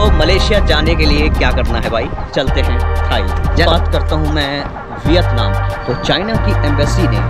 तो मलेशिया जाने के लिए क्या करना है भाई, चलते हैं थाईलैंड। जब बात करता हूँ मैं वियतनाम की, तो चाइना की एम्बेसी ने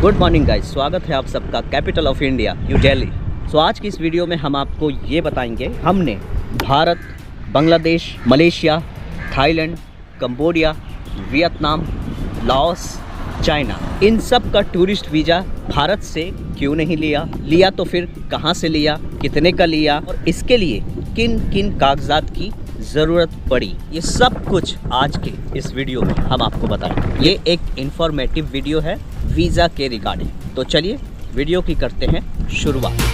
गुड मॉर्निंग गाइस, स्वागत है आप सबका capital of India new Delhi. तो आज की इस वीडियो में हम आपको ये बताएंगे, हमने Bharat, Bangladesh, Malaysia, Thailand, Cambodia, Vietnam, Laos, China, इन सब का टूरिस्ट वीज़ा भारत से क्यों नहीं लिया तो फिर कहाँ से लिया, कितने का लिया और इसके लिए किन किन कागजात की ज़रूरत पड़ी, ये सब कुछ आज के इस वीडियो में हम आपको बताएंगे। ये एक इंफॉर्मेटिव वीडियो है वीज़ा के रिगार्डिंग। तो चलिए वीडियो की करते हैं शुरुआत।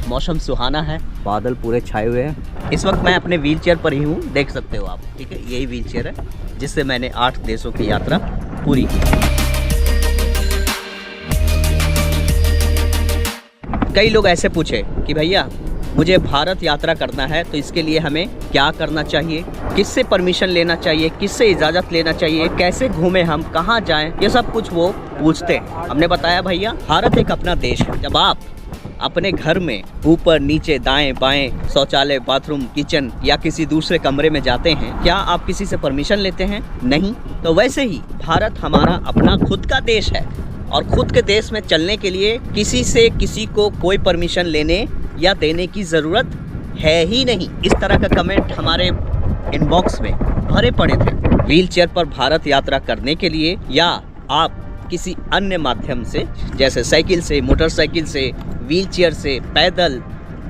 मौसम सुहाना है, बादल पूरे छाए हुए हैं। इस वक्त मैं अपने व्हील चेयर पर ही हूँ, देख सकते हो आप, ठीक है। यही व्हील चेयर है जिससे मैंने 8 देशों की यात्रा पूरी की। कई लोग ऐसे पूछे कि भैया मुझे भारत यात्रा करना है, तो इसके लिए हमें क्या करना चाहिए, किससे परमिशन लेना चाहिए, किससे इजाज़त लेना चाहिए, कैसे घूमें, हम कहाँ जाएं, ये सब कुछ वो पूछते हैं। हमने बताया भैया भारत एक अपना देश है। जब आप अपने घर में ऊपर नीचे दाएं बाएं शौचालय, बाथरूम, किचन या किसी दूसरे कमरे में जाते हैं, क्या आप किसी से परमिशन लेते हैं? नहीं। तो वैसे ही भारत हमारा अपना खुद का देश है और खुद के देश में चलने के लिए किसी से किसी को कोई परमिशन लेने या देने की ज़रूरत है ही नहीं। इस तरह का कमेंट हमारे इनबॉक्स में भरे पड़े थे। व्हील चेयर पर भारत यात्रा करने के लिए या आप किसी अन्य माध्यम से, जैसे साइकिल से, मोटरसाइकिल से, व्हील चेयर से, पैदल,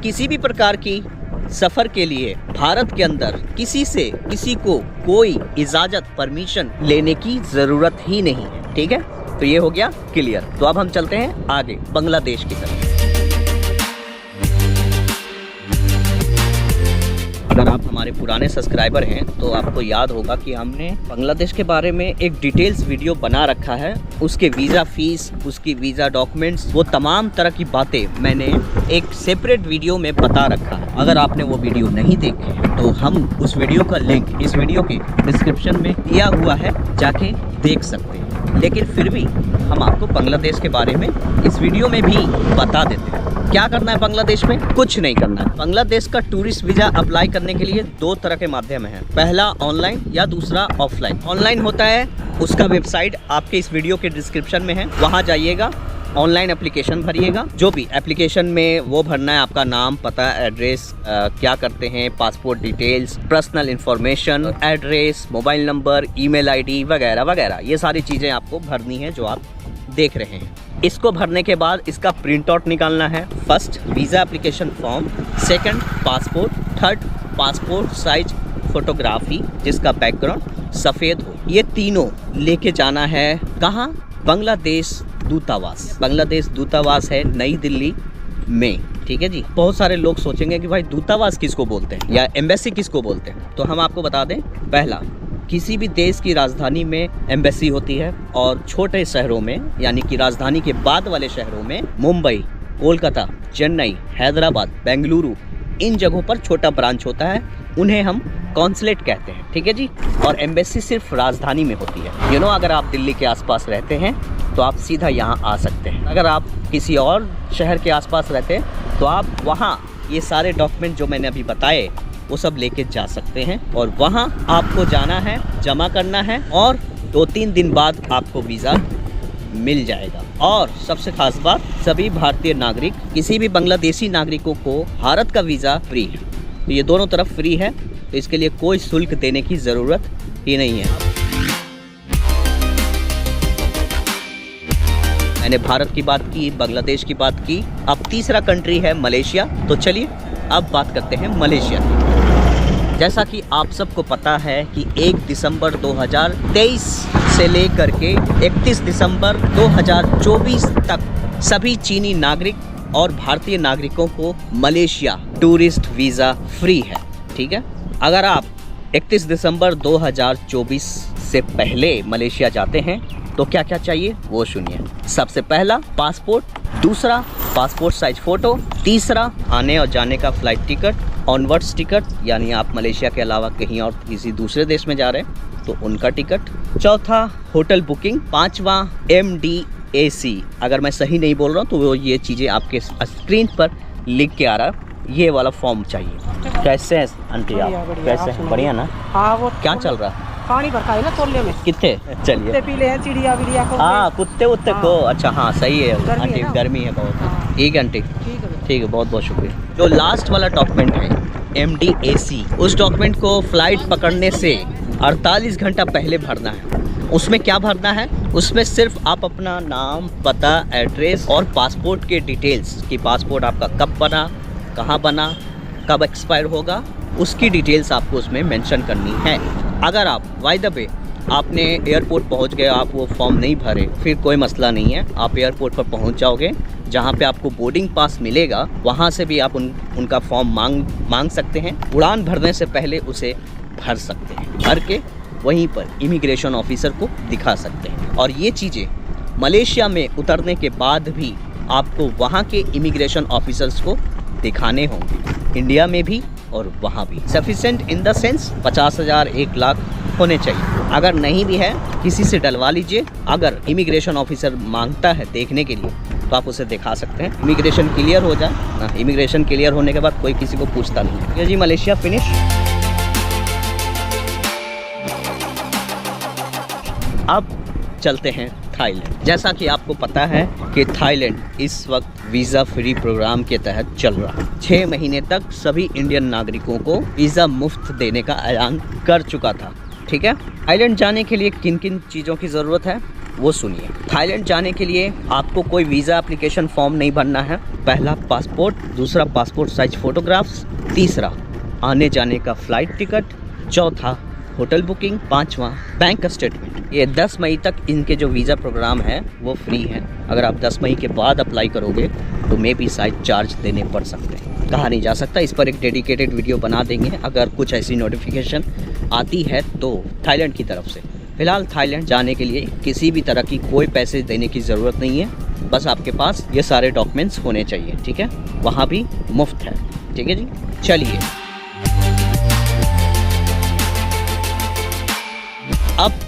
किसी भी प्रकार की सफ़र के लिए भारत के अंदर किसी से किसी को कोई इजाज़त, परमिशन लेने की ज़रूरत ही नहीं है, ठीक है। तो ये हो गया क्लियर। तो अब हम चलते हैं आगे बांग्लादेश की तरफ। अगर आप हमारे पुराने सब्सक्राइबर हैं तो आपको याद होगा कि हमने बांग्लादेश के बारे में एक डिटेल्स वीडियो बना रखा है। उसके वीज़ा फीस, उसकी वीज़ा डॉक्यूमेंट्स, वो तमाम तरह की बातें मैंने एक सेपरेट वीडियो में बता रखा है। अगर आपने वो वीडियो नहीं देखे तो हम उस वीडियो का लिंक इस वीडियो के डिस्क्रिप्शन में दिया हुआ है, जाके देख सकते हैं। लेकिन फिर भी हम आपको बांग्लादेश के बारे में इस वीडियो में भी बता देते हैं। क्या करना है बांग्लादेश में? कुछ नहीं करना है। बांग्लादेश का टूरिस्ट वीज़ा अप्लाई करने के लिए 2 तरह के माध्यम हैं, पहला ऑनलाइन या दूसरा ऑफलाइन। ऑनलाइन होता है, उसका वेबसाइट आपके इस वीडियो के डिस्क्रिप्शन में है, वहाँ जाइएगा, ऑनलाइन एप्लीकेशन भरिएगा। जो भी एप्लीकेशन में वो भरना है, आपका नाम, पता, एड्रेस, क्या करते हैं, passport details, personal information, address, mobile number, email ID वगैरह वगैरह, ये सारी चीज़ें आपको भरनी है जो आप देख रहे हैं। इसको भरने के बाद इसका प्रिंट आउट निकालना है। First visa application form, second passport, third passport size photography जिसका बैकग्राउंड सफ़ेद हो। ये तीनों लेके जाना है कहाँ? बांग्लादेश दूतावास। बांग्लादेश दूतावास है नई दिल्ली में, ठीक है जी। बहुत सारे लोग सोचेंगे कि भाई दूतावास किसको बोलते हैं या एम्बेसी किसको बोलते हैं, तो हम आपको बता दें, पहला, किसी भी देश की राजधानी में एम्बेसी होती है और छोटे शहरों में, यानी कि राजधानी के बाद वाले शहरों में, मुंबई, कोलकाता, चेन्नई, हैदराबाद, बेंगलुरु, इन जगहों पर छोटा ब्रांच होता है, उन्हें हम कॉन्सुलेट कहते हैं, ठीक है जी। और एम्बेसी सिर्फ राजधानी में होती है। अगर आप दिल्ली के आसपास रहते हैं तो आप सीधा यहाँ आ सकते हैं। अगर आप किसी और शहर के आसपास रहते हैं तो आप वहाँ ये सारे डॉक्यूमेंट जो मैंने अभी बताए वो सब लेके जा सकते हैं और वहाँ आपको जाना है, जमा करना है और 2-3 दिन बाद आपको वीज़ा मिल जाएगा। और सबसे खास बात, सभी भारतीय नागरिक, किसी भी बांग्लादेशी नागरिकों को भारत का वीज़ा फ्री है। तो ये दोनों तरफ फ्री है, तो इसके लिए कोई शुल्क देने की ज़रूरत ही नहीं है। मैंने भारत की बात की, बांग्लादेश की बात की, अब तीसरा कंट्री है मलेशिया। तो चलिए अब बात करते हैं मलेशिया की। जैसा कि आप सबको पता है कि 1 दिसंबर 2023 से लेकर के 31 दिसंबर 2024 तक सभी चीनी नागरिक और भारतीय नागरिकों को मलेशिया टूरिस्ट वीज़ा फ्री है, ठीक है। अगर आप 31 दिसंबर 2024 से पहले मलेशिया जाते हैं तो क्या क्या चाहिए वो सुनिए। सबसे पहला पासपोर्ट, दूसरा पासपोर्ट साइज फ़ोटो, तीसरा आने और जाने का फ़्लाइट टिकट, ऑनवर्ड्स टिकट यानी आप मलेशिया के अलावा कहीं और किसी दूसरे देश में जा रहे हैं, तो उनका टिकट, चौथा होटल बुकिंग, पांचवा MDAC, अगर मैं सही नहीं बोल रहा हूँ तो वो ये चीज़ें आपके स्क्रीन पर लिख के आ रहा है, ये वाला फॉर्म चाहिए। कैसे हैं आंटी आप? कैसे हैं? बढ़िया ना? हाँ, वो क्या चल रहा है? पानी भरता है ना तोले में। कितने? चलिए कुत्ते पीले हैं, चिड़िया विड़िया को। हाँ, कुत्ते उत्ते को। अच्छा हाँ, सही है गर्मी आंटी, है ना? गर्मी है बहुत। हाँ। ठीक है आंटी, ठीक है। ठीक है, बहुत बहुत शुक्रिया। जो लास्ट वाला डॉक्यूमेंट है MDAC, उस डॉक्यूमेंट को फ्लाइट पकड़ने से 48 घंटा पहले भरना है। उसमें क्या भरना है? उसमें सिर्फ आप अपना नाम, पता, एड्रेस और पासपोर्ट के डिटेल्स, कि पासपोर्ट आपका कब बना, कहाँ बना, कब एक्सपायर होगा, उसकी डिटेल्स आपको उसमें मेंशन करनी है। अगर आप बाय द वे आपने एयरपोर्ट पहुंच गए, आप वो फॉर्म नहीं भरे, फिर कोई मसला नहीं है। आप एयरपोर्ट पर पहुंच जाओगे, जहां पे आपको बोर्डिंग पास मिलेगा वहां से भी आप उनका फॉर्म मांग सकते हैं। उड़ान भरने से पहले उसे भर सकते हैं, भर के वहीं पर इमिग्रेशन ऑफिसर को दिखा सकते हैं। और ये चीज़ें मलेशिया में उतरने के बाद भी आपको वहाँ के इमिग्रेशन ऑफिसर्स को दिखाने होंगे, इंडिया में भी और वहाँ भी। Sufficient in the sense 50,000 1 lakh होने चाहिए। अगर नहीं भी है, किसी से डलवा लीजिए। अगर इमिग्रेशन ऑफिसर मांगता है देखने के लिए तो आप उसे दिखा सकते हैं। इमिग्रेशन क्लियर हो जाए ना, इमिग्रेशन क्लियर होने के बाद कोई किसी को पूछता नहीं है। ये जी मलेशिया फिनिश। अब चलते हैं थाईलैंड। जैसा कि आपको पता है कि थाईलैंड इस वक्त वीज़ा फ्री प्रोग्राम के तहत चल रहा है। 6 महीने तक सभी इंडियन नागरिकों को वीज़ा मुफ्त देने का ऐलान कर चुका था। ठीक है, थाईलैंड जाने के लिए किन किन चीज़ों की ज़रूरत है वो सुनिए। थाईलैंड जाने के लिए आपको कोई वीज़ा एप्लीकेशन फॉर्म नहीं भरना है। पहला पासपोर्ट, दूसरा पासपोर्ट साइज फ़ोटोग्राफ्स, तीसरा आने जाने का फ़्लाइट टिकट, चौथा होटल बुकिंग, पांचवा बैंक स्टेटमेंट। ये 10 मई तक इनके जो वीज़ा प्रोग्राम है वो फ्री है। अगर आप 10 मई के बाद अप्लाई करोगे तो मे भी शायद चार्ज देने पड़ सकते हैं, कहा नहीं जा सकता। इस पर एक डेडिकेटेड वीडियो बना देंगे अगर कुछ ऐसी नोटिफिकेशन आती है तो थाईलैंड की तरफ से। फिलहाल थाईलैंड जाने के लिए किसी भी तरह की कोई पैसे देने की ज़रूरत नहीं है, बस आपके पास ये सारे डॉक्यूमेंट्स होने चाहिए। ठीक है, वहाँ भी मुफ्त है। ठीक है जी, चलिए अब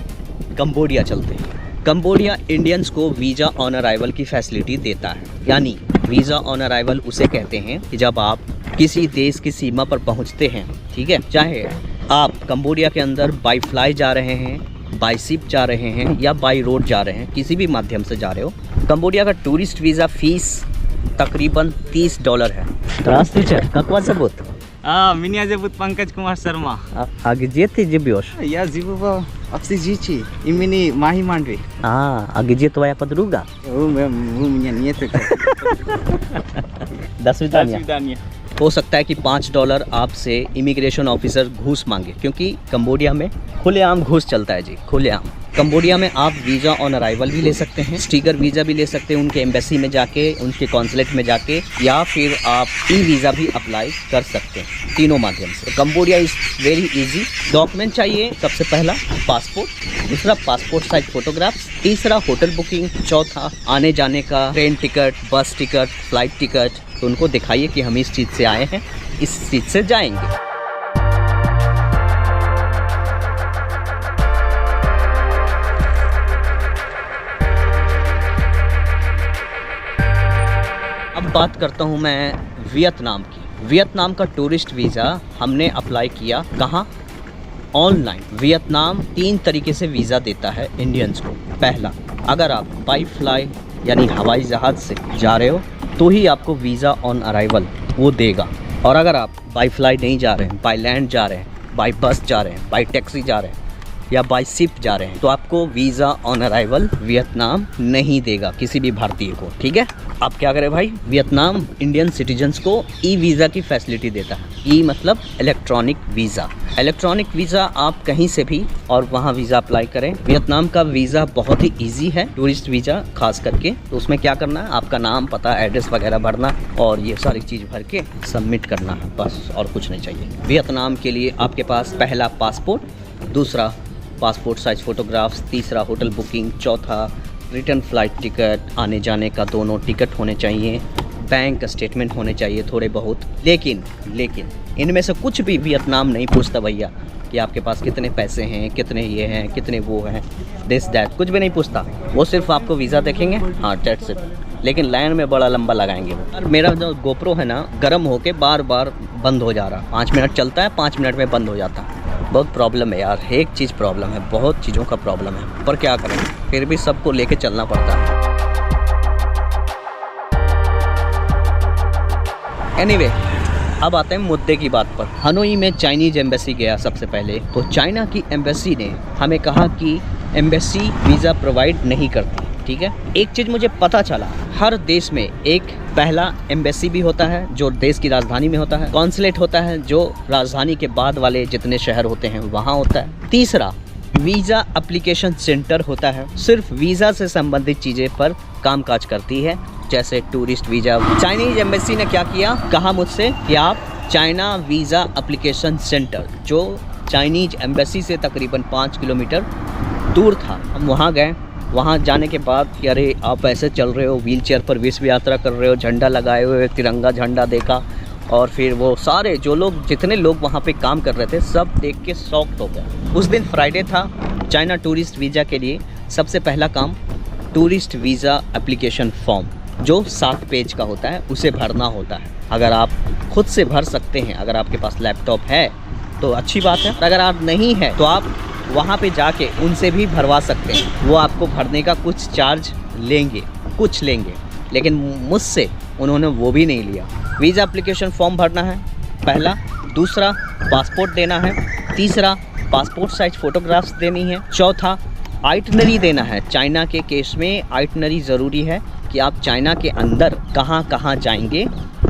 कंबोडिया चलते हैं। कंबोडिया इंडियंस को वीज़ा ऑन अराइवल की फैसिलिटी देता है। यानी वीज़ा ऑन अराइवल उसे कहते हैं कि जब आप किसी देश की सीमा पर पहुंचते हैं, ठीक है, चाहे आप कंबोडिया के अंदर बाई फ्लाई जा रहे हैं, बाई शिप जा रहे हैं या बाई रोड जा रहे हैं, किसी भी माध्यम से जा रहे हो, कंबोडिया का टूरिस्ट वीज़ा फीस तकरीबन $30 है। Mini aja but Pankaj Kumar Sharma. Agizete Jibios. Ya zibu ba oksijici. Imini Mahi Mandri. Agizete твоя подруга? У меня нет. До свидания। हो सकता है कि $5 आपसे इमिग्रेशन ऑफिसर घूस मांगे, क्योंकि कंबोडिया में खुलेआम घूस चलता है जी, खुलेआम। कंबोडिया में आप वीज़ा ऑन अराइवल भी ले सकते हैं, स्टिकर वीज़ा भी ले सकते हैं उनके एम्बेसी में जाके, उनके कॉन्सुलेट में जाके, या फिर आप ई वीज़ा भी अप्लाई कर सकते हैं, तीनों माध्यम से। Cambodia is very easy. Document चाहिए, सबसे पहला पासपोर्ट, दूसरा पासपोर्ट साइज फोटोग्राफ्स, तीसरा होटल बुकिंग, चौथा आने जाने का ट्रेन टिकट, बस टिकट, फ्लाइट टिकट। तो उनको दिखाइए कि हम इस चीज़ से आए हैं, इस चीज़ से जाएंगे। अब बात करता हूं मैं वियतनाम की। वियतनाम का टूरिस्ट वीज़ा हमने अप्लाई किया कहाँ? ऑनलाइन। वियतनाम 3 तरीके से वीज़ा देता है इंडियंस को। पहला, अगर आप बाई फ्लाई यानी हवाई जहाज़ से जा रहे हो तो ही आपको वीज़ा ऑन अराइवल वो देगा। और अगर आप बाई फ्लाई नहीं जा रहे हैं, बाई लैंड जा रहे हैं, बाई बस जा रहे हैं, बाई टैक्सी जा रहे हैं या बाई शिप जा रहे हैं, तो आपको वीज़ा ऑन अराइवल वियतनाम नहीं देगा किसी भी भारतीय को। ठीक है, आप क्या करें भाई, वियतनाम इंडियन सिटीजन्स को ई वीज़ा की फैसिलिटी देता है। ई मतलब इलेक्ट्रॉनिक वीज़ा। इलेक्ट्रॉनिक वीज़ा आप कहीं से भी और वहाँ वीज़ा अप्लाई करें। वियतनाम का वीज़ा बहुत ही ईजी है, टूरिस्ट वीज़ा खास करके। तो उसमें क्या करना है, आपका नाम, पता, एड्रेस वगैरह भरना और ये सारी चीज़ भर के सबमिट करना है, बस और कुछ नहीं चाहिए। वियतनाम के लिए आपके पास पहला पासपोर्ट, दूसरा पासपोर्ट साइज फ़ोटोग्राफ्स, तीसरा होटल बुकिंग, चौथा रिटर्न फ़्लाइट टिकट, आने जाने का दोनों टिकट होने चाहिए, बैंक स्टेटमेंट होने चाहिए थोड़े बहुत। लेकिन इनमें से कुछ भी वियतनाम नहीं पूछता भैया कि आपके पास कितने पैसे हैं, कितने ये हैं, कितने वो हैं, दिस दैट, कुछ भी नहीं पूछता। वो सिर्फ आपको वीज़ा देखेंगे, हाँ दैट्स इट। लेकिन लाइन में बड़ा लंबा लगाएंगे वो। और मेरा जो गोप्रो है ना, गर्म होके बार बार बंद हो जा रहा। 5 मिनट चलता है, 5 मिनट में बंद हो जाता है। बहुत प्रॉब्लम है यार, एक चीज़ प्रॉब्लम है, बहुत चीज़ों का प्रॉब्लम है, पर क्या करें, फिर भी सबको लेके चलना पड़ता है। एनीवे, अब आते हैं मुद्दे की बात पर। हनोई में चाइनीज एम्बेसी गया सबसे पहले, तो चाइना की एम्बेसी ने हमें कहा कि एम्बेसी वीज़ा प्रोवाइड नहीं करती। ठीक है, एक चीज़ मुझे पता चला, हर देश में एक पहला एम्बेसी भी होता है जो देश की राजधानी में होता है, कॉन्सुलेट होता है जो राजधानी के बाद वाले जितने शहर होते हैं वहाँ होता है, तीसरा वीज़ा एप्लीकेशन सेंटर होता है, सिर्फ वीज़ा से संबंधित चीज़ें पर कामकाज करती है, जैसे टूरिस्ट वीज़ा। चाइनीज एम्बेसी ने क्या किया, कहा मुझसे कि आप चाइना वीज़ा एप्लीकेशन सेंटर, जो चाइनीज एम्बेसी से तकरीबन 5 किलोमीटर दूर था, हम वहाँ गए। वहाँ जाने के बाद कि अरे आप ऐसे चल रहे हो, व्हील चेयर पर विश्व यात्रा कर रहे हो, झंडा लगाए हुए, तिरंगा झंडा देखा। और फिर वो सारे जो लोग, जितने लोग वहाँ पे काम कर रहे थे, सब देख के शॉक्ड हो गया। उस दिन फ्राइडे था। चाइना टूरिस्ट वीज़ा के लिए सबसे पहला काम टूरिस्ट वीज़ा एप्लीकेशन फॉर्म, जो 7 पेज का होता है, उसे भरना होता है। अगर आप खुद से भर सकते हैं, अगर आपके पास लैपटॉप है तो अच्छी बात है, अगर आप नहीं है तो आप वहाँ पे जाके उनसे भी भरवा सकते हैं। वो आपको भरने का कुछ चार्ज लेंगे, लेकिन मुझसे उन्होंने वो भी नहीं लिया। वीज़ा एप्लीकेशन फॉर्म भरना है पहला, दूसरा पासपोर्ट देना है, तीसरा पासपोर्ट साइज फ़ोटोग्राफ्स देनी है, चौथा आइटनरी देना है। चाइना के केस में आइटनरी ज़रूरी है कि आप चाइना के अंदर कहाँ कहाँ जाएंगे,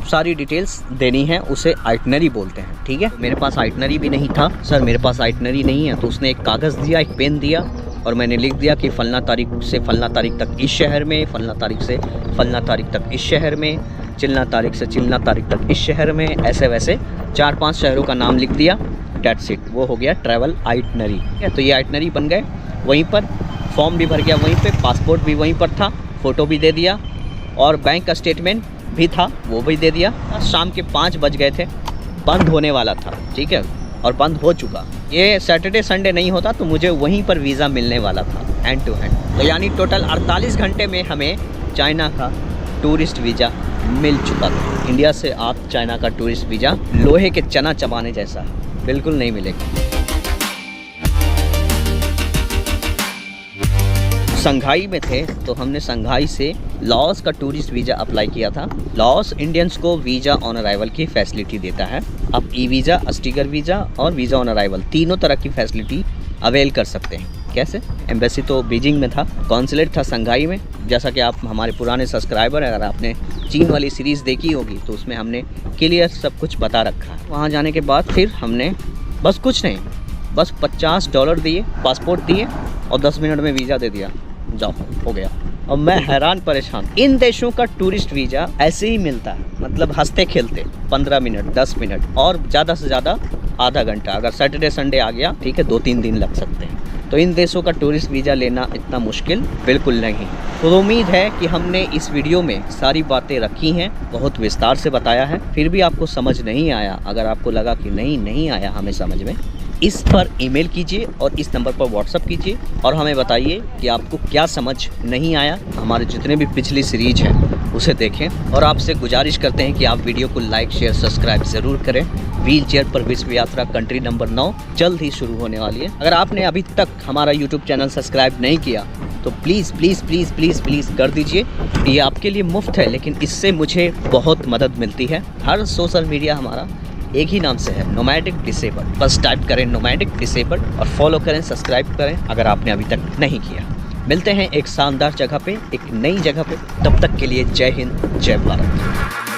सारी डिटेल्स देनी है, उसे आइटनरी बोलते हैं। ठीक है, मेरे पास आइटनरी भी नहीं था। सर मेरे पास आइटनरी नहीं है, तो उसने एक कागज़ दिया, एक पेन दिया, और मैंने लिख दिया कि फलना तारीख से फलना तारीख तक इस शहर में, फलना तारीख से फलना तारीख तक इस शहर में, चिलना तारीख से चिलना तारीख तक इस शहर में, ऐसे वैसे 4-5 शहरों का नाम लिख दिया। डेट्स इट, वो हो गया ट्रैवल आइटनरी। तो ये आइटनरी बन गए। वहीं पर फॉर्म भी भर गया, वहीं पे पासपोर्ट भी वहीं पर था, फ़ोटो भी दे दिया, और बैंक का स्टेटमेंट भी था, वो भी दे दिया। शाम के 5 बज गए थे, बंद होने वाला था। ठीक है, और बंद हो चुका। ये सैटरडे संडे नहीं होता तो मुझे वहीं पर वीज़ा मिलने वाला था, हैंड टू हैंड। तो यानी टोटल 48 घंटे में हमें चाइना का टूरिस्ट वीज़ा मिल चुका था। इंडिया से आप चाइना का टूरिस्ट वीज़ा लोहे के चना चबाने जैसा बिल्कुल नहीं मिलेगा। संघाई में थे तो हमने संघाई से लाओस का टूरिस्ट वीज़ा अप्लाई किया था। लाओस इंडियंस को वीज़ा ऑन अराइवल की फैसिलिटी देता है। आप ई वीज़ा, स्टिकर वीज़ा और वीज़ा ऑन अराइवल तीनों तरह की फैसिलिटी अवेल कर सकते हैं। कैसे? एम्बेसी तो बीजिंग में था, कॉन्सुलेट था संघाई में। जैसा कि आप हमारे पुराने सब्सक्राइबर हैं, अगर आपने चीन वाली सीरीज़ देखी होगी तो उसमें हमने क्लियर सब कुछ बता रखा है। वहाँ जाने के बाद फिर हमने बस कुछ नहीं, बस $50 दिए, पासपोर्ट दिए और 10 मिनट में वीज़ा दे दिया, जाओ हो गया। और मैं हैरान परेशान, इन देशों का टूरिस्ट वीज़ा ऐसे ही मिलता है, मतलब हंसते खेलते 15 मिनट 10 मिनट और ज़्यादा से ज़्यादा आधा घंटा। अगर सैटरडे संडे आ गया ठीक है, 2-3 दिन लग सकते हैं। तो इन देशों का टूरिस्ट वीज़ा लेना इतना मुश्किल बिल्कुल नहीं। तो उम्मीद है कि हमने इस वीडियो में सारी बातें रखी हैं, बहुत विस्तार से बताया है। फिर भी आपको समझ नहीं आया, अगर आपको लगा कि नहीं आया हमें समझ में, इस पर ईमेल कीजिए और इस नंबर पर व्हाट्सअप कीजिए और हमें बताइए कि आपको क्या समझ नहीं आया। हमारे जितने भी पिछली सीरीज हैं उसे देखें और आपसे गुजारिश करते हैं कि आप वीडियो को लाइक शेयर सब्सक्राइब ज़रूर करें। व्हील चेयर पर विश्व यात्रा कंट्री नंबर 9 जल्द ही शुरू होने वाली है। अगर आपने अभी तक हमारा यूट्यूब चैनल सब्सक्राइब नहीं किया तो please please please please please कर दीजिए। ये आपके लिए मुफ्त है, लेकिन इससे मुझे बहुत मदद मिलती है। हर सोशल मीडिया हमारा एक ही नाम से है, नोमैडिक डिसेबल्ड। बस टाइप करें नोमैडिक डिसेबल्ड और फॉलो करें, सब्सक्राइब करें अगर आपने अभी तक नहीं किया। मिलते हैं एक शानदार जगह पे, एक नई जगह पे। तब तक के लिए जय हिंद, जय भारत।